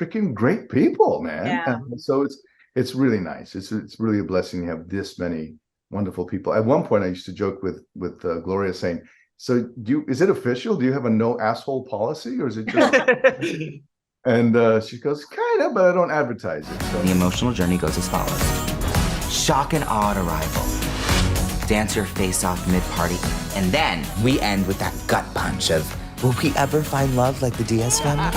freaking great people, man. Yeah. And so it's really nice. It's really a blessing to have this many wonderful people. At one point, I used to joke with Gloria saying, "So is it official? Do you have a no asshole policy, or is it just?" And she goes, "Kind of, but I don't advertise it." So. The emotional journey goes as follows: shock and awe at arrival, dance your face off mid-party, and then we end with that gut punch of, will we ever find love like the Diaz family?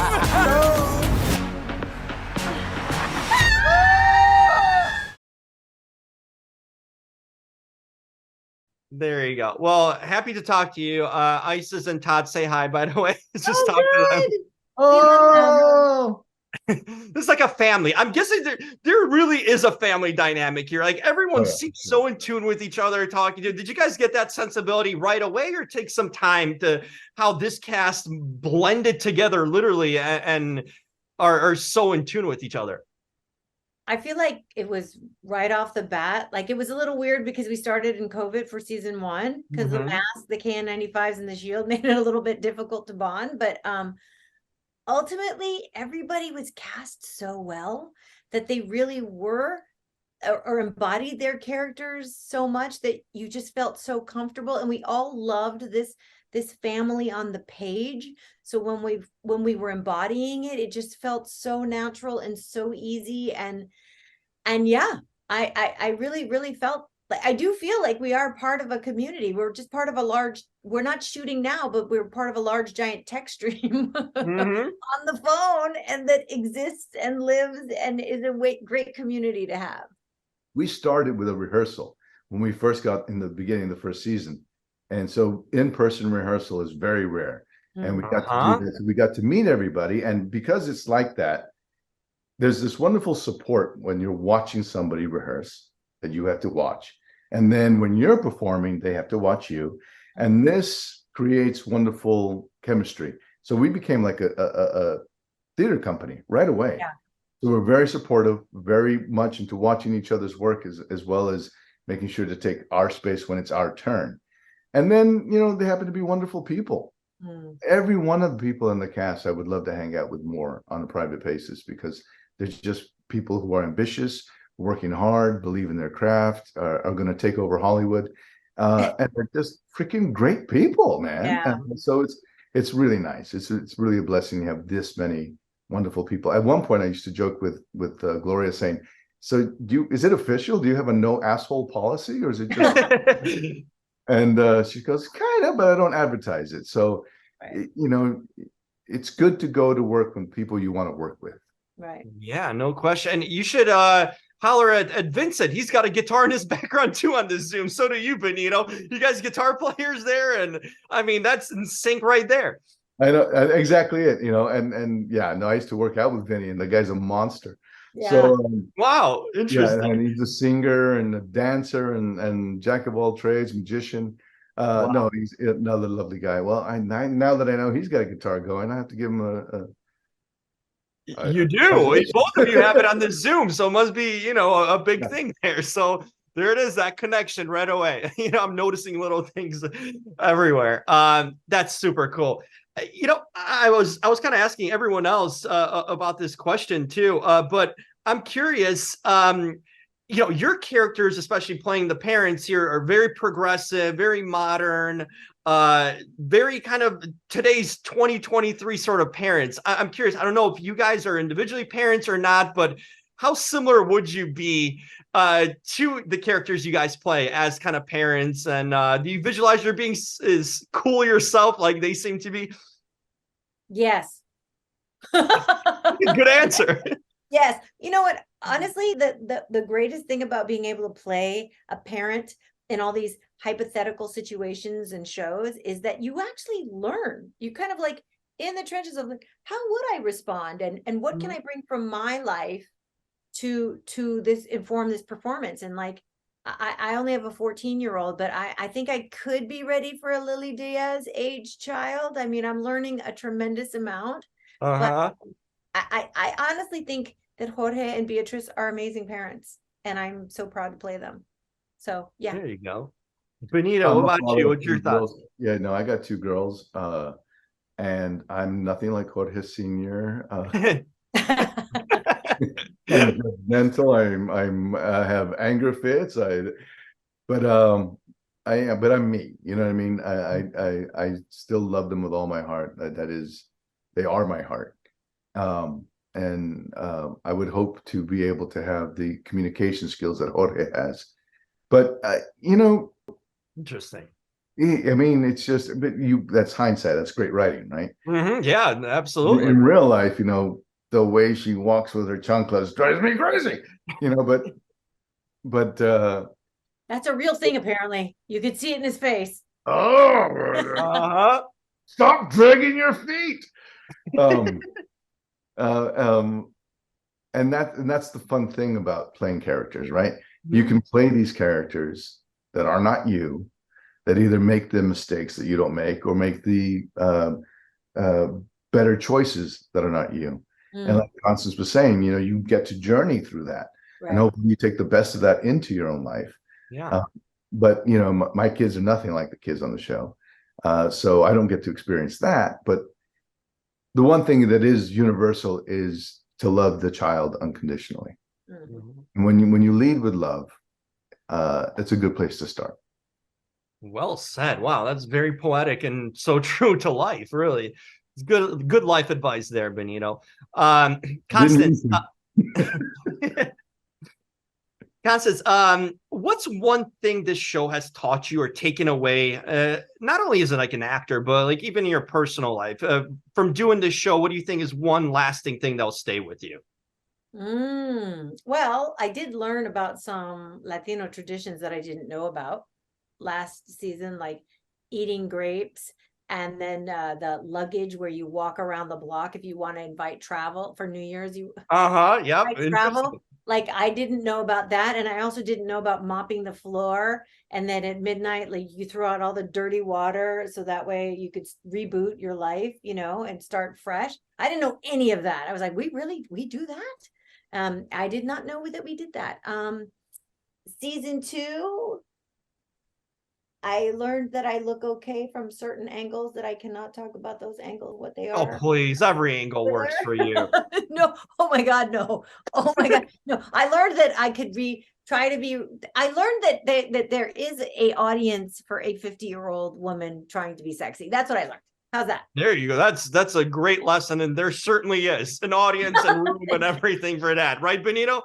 There you go. Well, happy to talk to you. Isis and Todd say hi, by the way. Just talk good. to them. Oh, It's like a family. I'm guessing there really is a family dynamic here. Like everyone seems so in tune with each other, talking to. Did you guys get that sensibility right away, or take some time to how this cast blended together literally and are so in tune with each other? I feel like it was right off the bat. Like it was a little weird because we started in COVID for season 1 because the mask, the KN95s, and the shield made it a little bit difficult to bond. But ultimately, everybody was cast so well that they really were or embodied their characters so much that you just felt so comfortable, and we all loved this family on the page. So when we were embodying it, it just felt so natural and so easy. And yeah, I really felt like, I do feel like we are part of a community. We're just part of a large, we're not shooting now, but we're part of a large giant text stream on the phone, and that exists and lives and is a great community to have. We started with a rehearsal when we first got in the beginning of the first season. And so in-person rehearsal is very rare. And we got to do this. We got to meet everybody. And because it's like that, there's this wonderful support when you're watching somebody rehearse that you have to watch. And then when you're performing, they have to watch you. And this creates wonderful chemistry. So we became like a theater company right away. Yeah. So we're very supportive, very much into watching each other's work as well as making sure to take our space when it's our turn. And then, they happen to be wonderful people. Every one of the people in the cast, I would love to hang out with more on a private basis, because there's just people who are ambitious, working hard, believe in their craft, are going to take over Hollywood. And they're just freaking great people, man. Yeah. And so it's really nice. It's really a blessing to have this many wonderful people. At one point, I used to joke with Gloria saying, "So is it official? Do you have a no asshole policy, or is it just?" And she goes, "Kind of, but I don't advertise it." So, it's good to go to work with people you want to work with. Right. Yeah, no question. And you should holler at Vincent. He's got a guitar in his background too on this Zoom. So do you, Benito. You guys guitar players there, and I mean that's in sync right there. I know exactly it. And yeah, no, I used to work out with Vinny, and the guy's a monster. Yeah. So wow, interesting. Yeah, and he's a singer and a dancer and jack of all trades, magician. Wow. No, he's another lovely guy. Well, now that I know he's got a guitar going, I have to give him you do. Both of you have it on the Zoom, so it must be, a big thing there. So there it is, that connection right away. I'm noticing little things everywhere. That's super cool. I was kind of asking everyone else about this question too, but I'm curious. Your characters, especially playing the parents here, are very progressive, very modern, very kind of today's 2023 sort of parents. I'm curious. I don't know if you guys are individually parents or not, but how similar would you be to the characters you guys play as kind of parents? And do you visualize your being as cool yourself like they seem to be? Yes. Good answer. Yes. You know what? Honestly, the greatest thing about being able to play a parent in all these hypothetical situations and shows is that you actually learn. You kind of like in the trenches of like, how would I respond? And what can I bring from my life to this inform this performance? And like, I only have a 14-year-old, but I think I could be ready for a Lily Diaz age child. I mean, I'm learning a tremendous amount. But I honestly think that Jorge and Beatriz are amazing parents, and I'm so proud to play them. So yeah. There you go. Benito, what about you? What's your thoughts? Yeah, no, I got 2 girls, and I'm nothing like Jorge Senior. I'm judgmental. I have anger fits. But I'm me. You know what I mean? I still love them with all my heart. That is, they are my heart. And I would hope to be able to have the communication skills that Jorge has. But you know, Interesting. I mean, it's just, but that's hindsight. That's great writing, right? Yeah, absolutely. In real life, you know, the way she walks with her chanclas drives me crazy. You know, but That's a real thing, apparently. You could see it in his face. oh, stop dragging your feet. Um, and that's the fun thing about playing characters, right? You can play these characters that are not you, that either make the mistakes that you don't make or make the better choices that are not you. And like Constance was saying, you know, you get to journey through that, and hopefully you take the best of that into your own life. Yeah. But you know, my kids are nothing like the kids on the show, so I don't get to experience that. But the one thing that is universal is to love the child unconditionally. And when you lead with love, it's a good place to start. Well said. Wow, that's very poetic and so true to life, really. It's good life advice there, Benito. Constance, Constance, what's one thing this show has taught you or taken away, not only as like an actor, but like even in your personal life, from doing this show? What do you think is one lasting thing that'll stay with you? Well, I did learn about some Latino traditions that I didn't know about last season, like eating grapes, and then the luggage where you walk around the block if you want to invite travel for New Year's. You Yep. travel. Like, I didn't know about that, and I also didn't know about mopping the floor, and then at midnight, like, you throw out all the dirty water so that way you could reboot your life, you know, and start fresh. I didn't know any of that. I was like, we do that? I did not know that we did that. Season 2, I learned that I look okay from certain angles, that I cannot talk about those angles, what they Oh, are. please. Every angle works for you. No. Oh my God, no. Oh my God. No. I learned that I could I learned that there is a audience for a 50-year-old woman trying to be sexy. That's what I learned. How's that? There you go. That's a great lesson. And there certainly is an audience and room and everything for that. Right, Benito?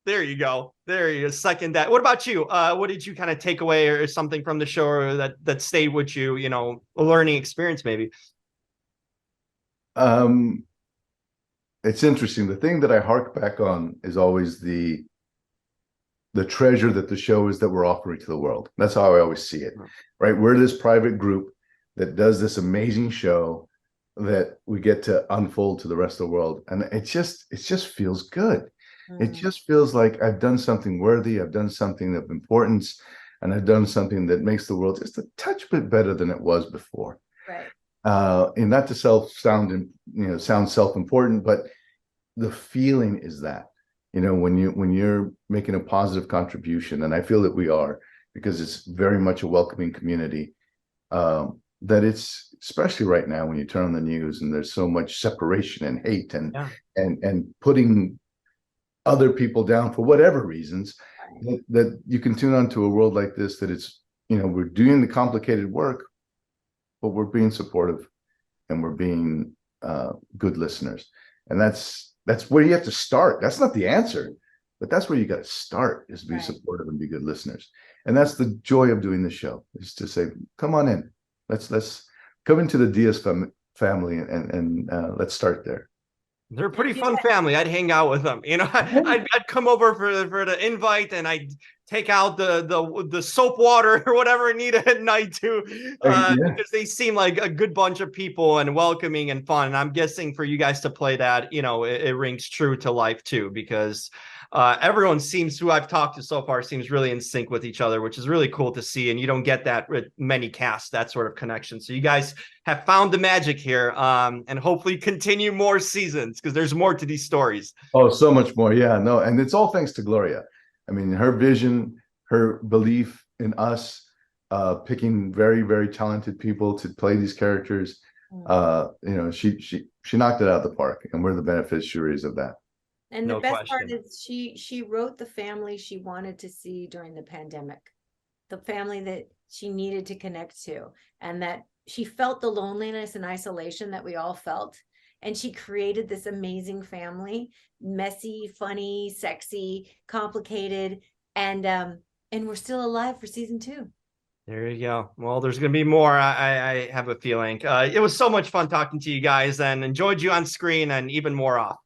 There you go. There you go. Second that. What about you? What did you kind of take away or something from the show, or that stayed with you, you know, a learning experience maybe? It's interesting. The thing that I hark back on is always the treasure that the show is that we're offering to the world. That's how I always see it, right? We're this private group that does this amazing show that we get to unfold to the rest of the world. And it just feels good. It just feels like I've done something worthy. I've done something of importance, and I've done something that makes the world just a touch bit better than it was before. Right. And not to sound self-important, but the feeling is that, you know, when you're making a positive contribution, and I feel that we are, because it's very much a welcoming community, that it's, especially right now when you turn on the news and there's so much separation and hate and putting other people down for whatever reasons, that you can tune on to a world like this, that it's, you know, we're doing the complicated work, but we're being supportive and we're being good listeners. And that's where you have to start. That's not the answer, but that's where you got to start, is be supportive and be good listeners. And that's the joy of doing the show, is to say, come on in, let's come into the Diaz family and let's start there. They're a pretty fun family. I'd hang out with them. You know, I'd come over for the invite, and I'd take out the soap water or whatever I need at night too, because they seem like a good bunch of people and welcoming and fun. And I'm guessing for you guys to play that, you know, it rings true to life too, because everyone who I've talked to so far seems really in sync with each other, which is really cool to see. And you don't get that with many casts, that sort of connection. So you guys have found the magic here, and hopefully continue more seasons, because there's more to these stories. Oh, so much more. Yeah, no. And it's all thanks to Gloria. I mean, her vision, her belief in us, picking very, very talented people to play these characters. She knocked it out of the park, and we're the beneficiaries of that. And the No best part question. is she wrote the family she wanted to see during the pandemic, the family that she needed to connect to, and that she felt the loneliness and isolation that we all felt. And she created this amazing family, messy, funny, sexy, complicated, and we're still alive for season 2. There you go. Well, there's going to be more. I have a feeling. It was so much fun talking to you guys, and enjoyed you on screen and even more off.